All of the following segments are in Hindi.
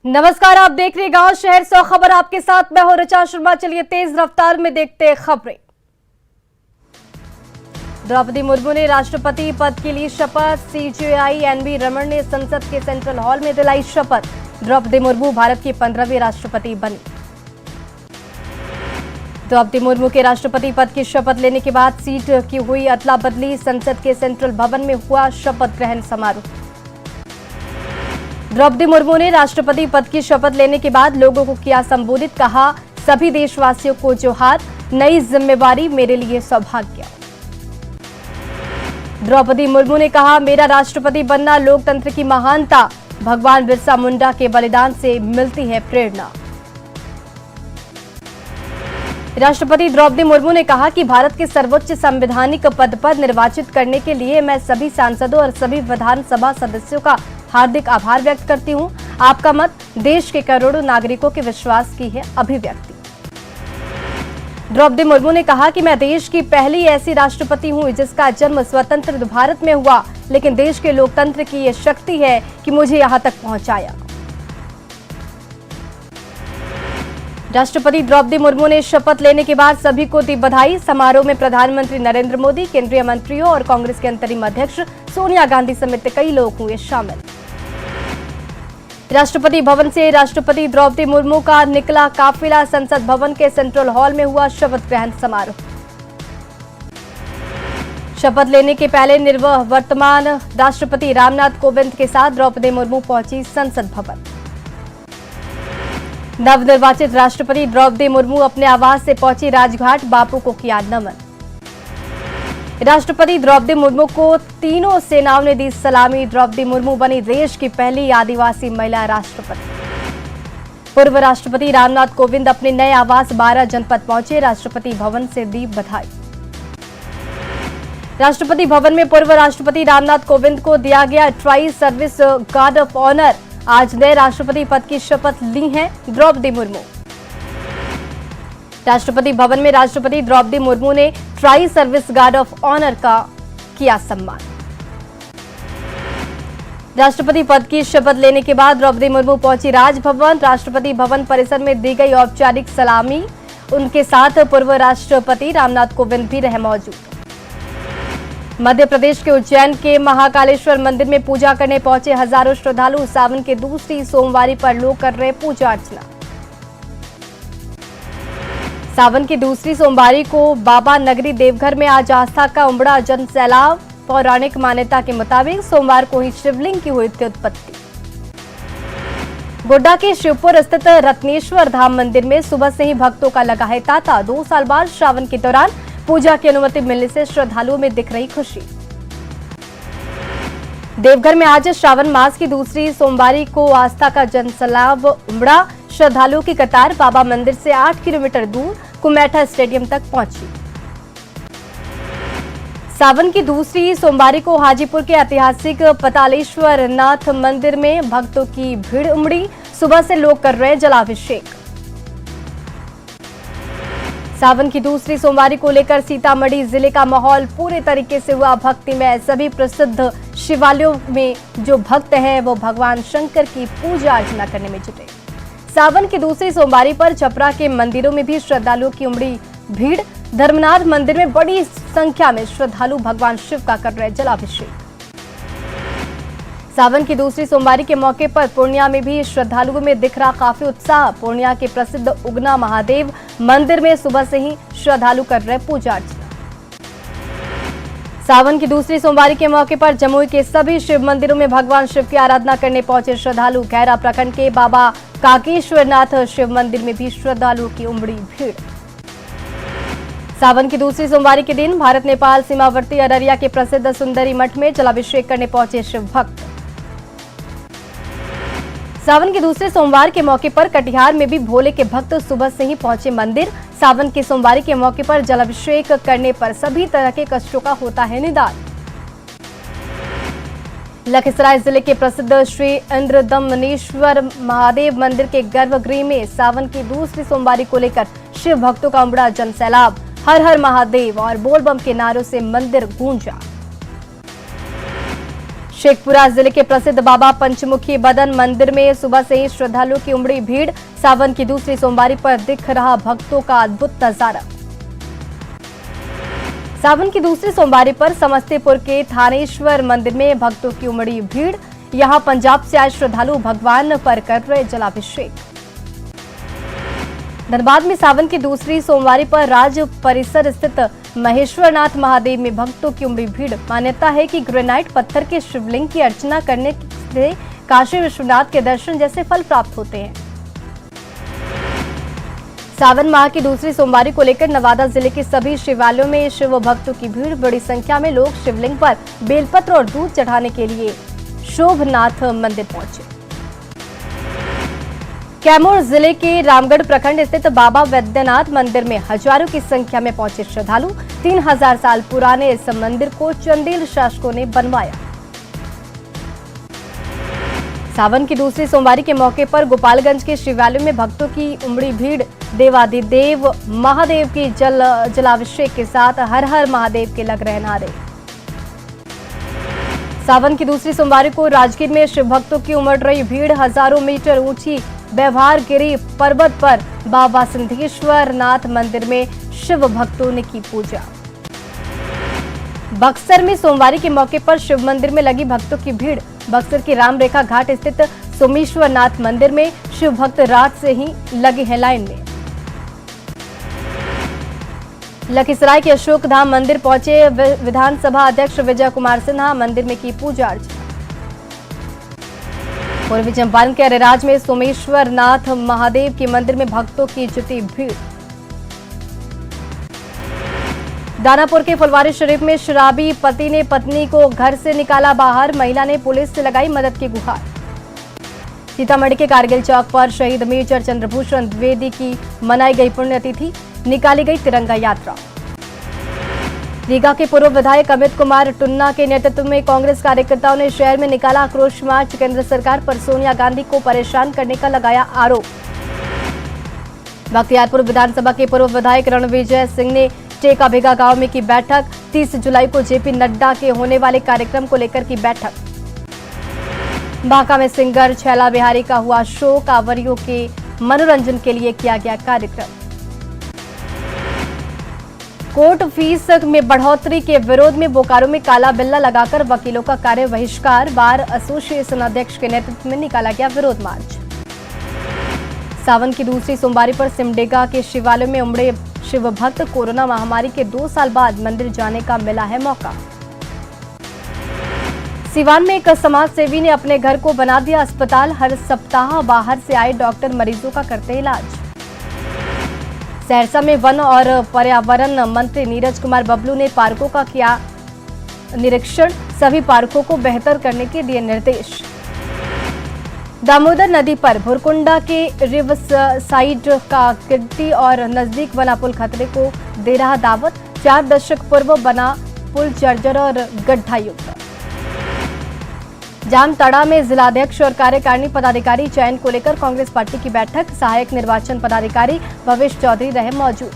नमस्कार, आप देख रहे गांव शहर 100 खबर। आपके साथ मैं हूं ऋचा शर्मा। चलिए तेज रफ्तार में देखते हैं खबरें। द्रौपदी मुर्मू ने राष्ट्रपति पद के लिए शपथ। सीजेआई एनवी रमन ने संसद के सेंट्रल हॉल में दिलाई शपथ। द्रौपदी मुर्मू भारत की 15वीं राष्ट्रपति बनी। द्रौपदी मुर्मू के राष्ट्रपति पद की शपथ लेने के बाद सीट की हुई अदला बदली। संसद के सेंट्रल भवन में हुआ शपथ ग्रहण समारोह। द्रौपदी मुर्मू ने राष्ट्रपति पद की शपथ लेने के बाद लोगों को किया संबोधित। कहा, सभी देशवासियों को जोहार, नई जिम्मेवारी मेरे लिए सौभाग्य। द्रौपदी मुर्मू ने कहा, मेरा राष्ट्रपति बनना लोकतंत्र की महानता, भगवान बिरसा मुंडा के बलिदान से मिलती है प्रेरणा। राष्ट्रपति द्रौपदी मुर्मू ने कहा कि भारत के सर्वोच्च संवैधानिक पद पर निर्वाचित करने के लिए मैं सभी सांसदों और सभी विधानसभा सदस्यों का हार्दिक आभार व्यक्त करती हूं। आपका मत देश के करोड़ों नागरिकों के विश्वास की है अभिव्यक्ति। द्रौपदी मुर्मू ने कहा कि मैं देश की पहली ऐसी राष्ट्रपति हूं जिसका जन्म स्वतंत्र भारत में हुआ, लेकिन देश के लोकतंत्र की ये शक्ति है कि मुझे यहां तक पहुंचाया। राष्ट्रपति द्रौपदी मुर्मू ने शपथ लेने के बाद सभी को दी बधाई। समारोह में प्रधानमंत्री नरेंद्र मोदी, केंद्रीय मंत्रियों और कांग्रेस के अंतरिम अध्यक्ष सोनिया गांधी समेत कई लोग हुए शामिल। राष्ट्रपति भवन से राष्ट्रपति द्रौपदी मुर्मू का निकला काफिला। संसद भवन के सेंट्रल हॉल में हुआ शपथ ग्रहण समारोह। शपथ लेने के पहले निवर्तमान राष्ट्रपति रामनाथ कोविंद के साथ द्रौपदी मुर्मू पहुंची संसद भवन। नवनिर्वाचित राष्ट्रपति द्रौपदी मुर्मू अपने आवास से पहुंची राजघाट, बापू को किया नमन। राष्ट्रपति द्रौपदी मुर्मू को तीनों सेनाओं ने दी सलामी। द्रौपदी मुर्मू बनी देश की पहली आदिवासी महिला राष्ट्रपति। पूर्व राष्ट्रपति रामनाथ कोविंद अपने नए आवास 12 जनपद पहुंचे। राष्ट्रपति भवन से दी बधाई। राष्ट्रपति भवन में पूर्व राष्ट्रपति रामनाथ कोविंद को दिया गया tri service guard of honour. आज नए राष्ट्रपति पद की शपथ ली है द्रौपदी मुर्मू। राष्ट्रपति भवन में राष्ट्रपति द्रौपदी मुर्मू ने tri service guard of honour का किया सम्मान। राष्ट्रपति पद की शपथ लेने के बाद द्रौपदी मुर्मू पहुंची राजभवन। राष्ट्रपति भवन परिसर में दी गई औपचारिक सलामी। उनके साथ पूर्व राष्ट्रपति रामनाथ कोविंद भी रहे मौजूद। मध्य प्रदेश के उज्जैन के महाकालेश्वर मंदिर में पूजा करने पहुंचे हजारों श्रद्धालु। सावन के दूसरी सोमवारी पर लोग कर रहे पूजा अर्चना। सावन की दूसरी सोमवारी को बाबा नगरी देवघर में आज आस्था का उमड़ा जन सैलाब। पौराणिक मान्यता के मुताबिक सोमवार को ही शिवलिंग की हुई थी उत्पत्ति। गोड्डा के शिवपुर स्थित रत्नेश्वर धाम मंदिर में सुबह से ही भक्तों का लगा है तांता। 2 साल बाद श्रावण के दौरान पूजा की अनुमति मिलने से श्रद्धालुओं में दिख रही खुशी। देवघर में आज श्रावण मास की दूसरी सोमवारी को आस्था का जनसैलाब उमड़ा। श्रद्धालुओं की कतार बाबा मंदिर से 8 किलोमीटर दूर कुमेठा स्टेडियम तक पहुंची। सावन की दूसरी सोमवारी को हाजीपुर के ऐतिहासिक पतालेश्वर नाथ मंदिर में भक्तों की भीड़ उमड़ी। सुबह से लोग कर रहे जलाभिषेक। सावन की दूसरी सोमवारी को लेकर सीतामढ़ी जिले का माहौल पूरे तरीके से हुआ भक्तिमय। सभी प्रसिद्ध शिवालयों में जो भक्त हैं वो भगवान शंकर की पूजा अर्चना करने में जुटे। सावन की दूसरी सोमवारी पर छपरा के मंदिरों में भी श्रद्धालुओं की उमड़ी भीड़। धर्मनाथ मंदिर में बड़ी संख्या में श्रद्धालु भगवान शिव का कर रहे जलाभिषेक। सावन की दूसरी सोमवारी के मौके पर पूर्णिया में भी श्रद्धालुओं में दिख रहा काफी उत्साह। पूर्णिया के प्रसिद्ध उगना महादेव मंदिर में सुबह से ही श्रद्धालु कर रहे पूजा अर्चना। सावन की दूसरी सोमवारी के मौके पर जमुई के सभी शिव मंदिरों में भगवान शिव की आराधना करने पहुंचे श्रद्धालु। खैरा प्रखंड के बाबा काकेश्वरनाथ शिव मंदिर में भी श्रद्धालुओं की उमड़ी भीड़। सावन की दूसरी सोमवारी के दिन भारत नेपाल सीमावर्ती अररिया के प्रसिद्ध सुंदरी मठ में जलाभिषेक करने पहुंचे शिव भक्त। सावन के दूसरे सोमवार के मौके पर कटिहार में भी भोले के भक्त सुबह से ही पहुंचे मंदिर। सावन की सोमवारी के मौके पर जलाभिषेक करने पर सभी तरह के कष्टों का होता है निदान। लखीसराय जिले के प्रसिद्ध श्री इंद्रदमनेश्वर महादेव मंदिर के गर्भगृह में सावन की दूसरी सोमवारी को लेकर शिव भक्तों का उमड़ा जनसैलाब। हर हर महादेव और बोलबम के नारों से मंदिर गूंजा। शेखपुरा जिले के प्रसिद्ध बाबा पंचमुखी बदन मंदिर में सुबह से ही श्रद्धालुओं की उमड़ी भीड़। सावन की दूसरी सोमवारी पर दिख रहा भक्तों का अद्भुत नजारा। सावन की दूसरी सोमवारी पर समस्तीपुर के थानेश्वर मंदिर में भक्तों की उमड़ी भीड़। यहां पंजाब से आए श्रद्धालु भगवान पर कर रहे जलाभिषेक। धनबाद में सावन की दूसरी सोमवारी पर राज परिसर स्थित महेश्वरनाथ महादेव में भक्तों की उमड़ी भीड़। मान्यता है कि ग्रेनाइट पत्थर के शिवलिंग की अर्चना करने से काशी विश्वनाथ के दर्शन जैसे फल प्राप्त होते हैं। सावन माह की दूसरी सोमवारी को लेकर नवादा जिले के सभी शिवालयों में शिव भक्तों की भीड़। बड़ी संख्या में लोग शिवलिंग पर बेलपत्र और दूध चढ़ाने के लिए शोभनाथ मंदिर पहुंचे। कैमूर जिले के रामगढ़ प्रखंड स्थित बाबा वैद्यनाथ मंदिर में हजारों की संख्या में पहुंचे श्रद्धालु। 3000 साल पुराने इस मंदिर को चंदेल शासकों ने बनवाया। सावन की दूसरी सोमवारी के मौके पर गोपालगंज के शिवालयों में भक्तों की उमड़ी भीड़। देवाधिदेव महादेव की जलाभिषेक के साथ हर हर महादेव के लग रहे नारे। सावन की दूसरी सोमवारी को राजगीर में शिव भक्तों की उमड़ रही भीड़। हजारों मीटर ऊंची व्यवहार गिरी पर्वत पर बाबा सिद्धेश्वर नाथ मंदिर में शिव भक्तों ने की पूजा। बक्सर में सोमवारी के मौके पर शिव मंदिर में लगी भक्तों की भीड़। बक्सर के राम रेखा घाट स्थित सोमेश्वर नाथ मंदिर में शिव भक्त रात से ही लगे हैं लाइन में। लखीसराय के अशोक धाम मंदिर पहुंचे विधानसभा अध्यक्ष विजय कुमार सिन्हा। मंदिर में की पूजा अर्चना। पूर्वी चंपारण के अरेराज में सोमेश्वर नाथ महादेव के मंदिर में भक्तों की जुटी भीड़। दानापुर के फुलवारी शरीफ में शराबी पति ने पत्नी को घर से निकाला बाहर। महिला ने पुलिस से लगाई मदद की गुहार। सीतामढ़ी के कारगिल चौक पर शहीद मेजर चंद्रभूषण द्विवेदी की मनाई गई पुण्यतिथि। निकाली गई तिरंगा यात्रा। रीगा के पूर्व विधायक अमित कुमार टुन्ना के नेतृत्व में कांग्रेस कार्यकर्ताओं ने शहर में निकाला आक्रोश मार्च। केंद्र सरकार पर सोनिया गांधी को परेशान करने का लगाया आरोप। बख्तियारपुर विधानसभा के पूर्व विधायक रणविजय सिंह ने टेका भेगा गांव में की बैठक। 30 जुलाई को जेपी नड्डा के होने वाले कार्यक्रम को लेकर की बैठक। बांका में सिंगर छैला बिहारी का हुआ शो। कांवरियों के मनोरंजन के लिए किया गया कार्यक्रम। कोर्ट फीस में बढ़ोतरी के विरोध में बोकारो में काला बिल्ला लगाकर वकीलों का कार्य बहिष्कार। बार एसोसिएशन अध्यक्ष के नेतृत्व में निकाला गया विरोध मार्च। सावन की दूसरी सोमवारी पर सिमडेगा के शिवालयों में उमड़े शिव भक्त। कोरोना महामारी के 2 साल बाद मंदिर जाने का मिला है मौका। सिवान में एक समाज सेवी ने अपने घर को बना दिया अस्पताल। हर सप्ताह बाहर से आए डॉक्टर मरीजों का करते इलाज। सहरसा में वन और पर्यावरण मंत्री नीरज कुमार बबलू ने पार्कों का किया निरीक्षण। सभी पार्कों को बेहतर करने के दिए निर्देश। दामोदर नदी पर भुरकुंडा के रिव साइड का गिरती और नजदीक बना पुल खतरे को दे रहा दावत। 4 दशक पूर्व बना पुल जर्जर और गड्ढायुक्त। जामताड़ा में जिलाध्यक्ष और कार्यकारिणी पदाधिकारी चयन को लेकर कांग्रेस पार्टी की बैठक। सहायक निर्वाचन पदाधिकारी भवेश चौधरी रहे मौजूद।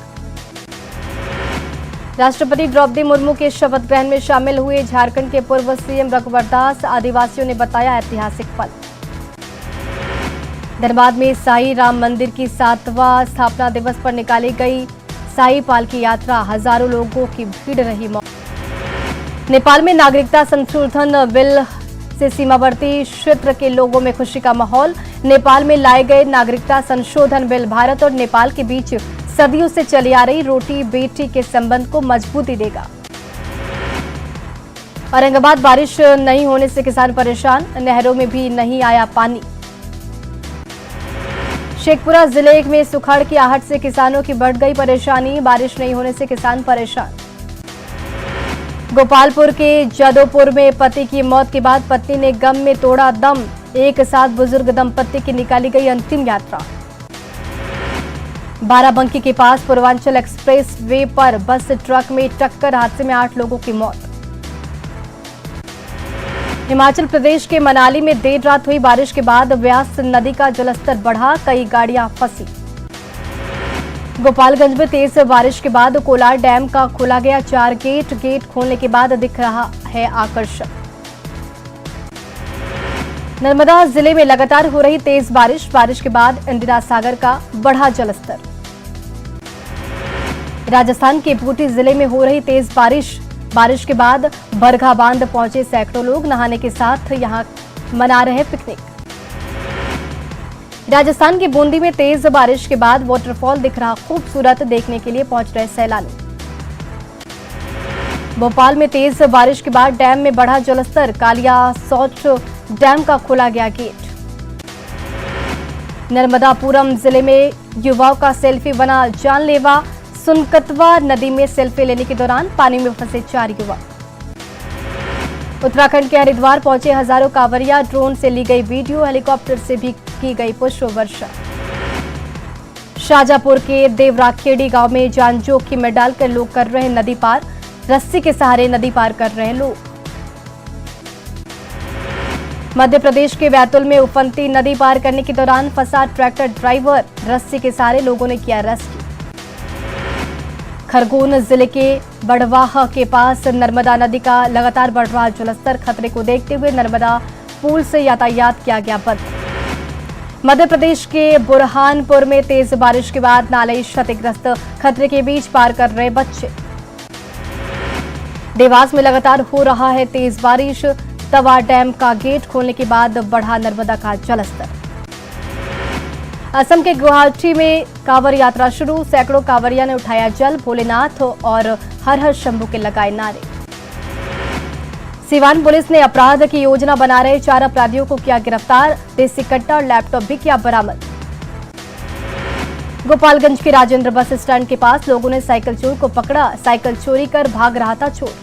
राष्ट्रपति द्रौपदी मुर्मू के शपथ ग्रहण में शामिल हुए झारखंड के पूर्व सीएम रघुवर दास। आदिवासियों ने बताया ऐतिहासिक पल। धनबाद में साई राम मंदिर की 7वां स्थापना दिवस पर निकाली गई साई पालकी यात्रा। हजारों लोगों की भीड़ रही मौजूद। नेपाल में नागरिकता संशोधन बिल से सीमावर्ती क्षेत्र के लोगों में खुशी का माहौल। नेपाल में लाए गए नागरिकता संशोधन बिल भारत और नेपाल के बीच सदियों से चली आ रही रोटी बेटी के संबंध को मजबूती देगा। औरंगाबाद बारिश नहीं होने से किसान परेशान। नहरों में भी नहीं आया पानी। शेखपुरा जिले में सुखाड़ की आहट से किसानों की बढ़ गई परेशानी। बारिश नहीं होने से किसान परेशान। गोपालपुर के जादवपुर में पति की मौत के बाद पत्नी ने गम में तोड़ा दम। एक साथ बुजुर्ग दंपति की निकाली गई अंतिम यात्रा। बाराबंकी के पास पूर्वांचल एक्सप्रेस वे पर बस ट्रक में टक्कर। हादसे में 8 लोगों की मौत। हिमाचल प्रदेश के मनाली में देर रात हुई बारिश के बाद व्यास नदी का जलस्तर बढ़ा। कई गाड़ियां फंसी। गोपालगंज में तेज बारिश के बाद कोलार डैम का खोला गया 4 गेट खोलने के बाद दिख रहा है आकर्षक। नर्मदा जिले में लगातार हो रही तेज बारिश के बाद इंदिरा सागर का बढ़ा जलस्तर। राजस्थान के बूटी जिले में हो रही तेज बारिश के बाद बरघा बांध पहुंचे सैकड़ों लोग नहाने के साथ यहां मना रहे पिकनिक। राजस्थान के बूंदी में तेज बारिश के बाद वाटरफॉल दिख रहा खूबसूरत, देखने के लिए पहुंच रहे सैलानी। भोपाल में तेज बारिश के बाद डैम में बढ़ा जलस्तर, कालिया सौच डैम का खोला गया गेट। नर्मदापुरम जिले में युवाओं का सेल्फी बना जानलेवा, सुनकतवा नदी में सेल्फी लेने के दौरान पानी में फंसे 4 युवक। उत्तराखंड के हरिद्वार पहुंचे हजारों कांवरिया, ड्रोन से ली गई वीडियो, हेलीकॉप्टर से भी की गई पुष्प वर्षा। शाजापुर के देवराखेड़ी गांव में जान जोखिम में डालकर लोग कर रहे नदी पार, रस्सी के सहारे नदी पार कर रहे लोग। मध्य प्रदेश के बैतूल में उफनती नदी पार करने के दौरान फंसा ट्रैक्टर ड्राइवर, रस्सी के सहारे लोगों ने किया रेस्क्यू। खरगोन जिले के बड़वाह के पास नर्मदा नदी का लगातार बढ़ रहा जलस्तर, खतरे को देखते हुए नर्मदा पुल से यातायात किया गया बंद। मध्य प्रदेश के बुरहानपुर में तेज बारिश के बाद नाले क्षतिग्रस्त, खतरे के बीच पार कर रहे बच्चे। देवास में लगातार हो रहा है तेज बारिश, तवा डैम का गेट खोलने के बाद बढ़ा नर्मदा का जलस्तर। असम के गुवाहाटी में कांवड़ यात्रा शुरू, सैकड़ों कांवड़िया ने उठाया जल, भोलेनाथ और हर हर शंभू के लगाए नारे। सिवान पुलिस ने अपराध की योजना बना रहे 4 अपराधियों को किया गिरफ्तार, देसी कट्टा और लैपटॉप भी किया बरामद। गोपालगंज के राजेंद्र बस स्टैंड के पास लोगों ने साइकिल चोर को पकड़ा, साइकिल चोरी कर भाग रहा था चोर।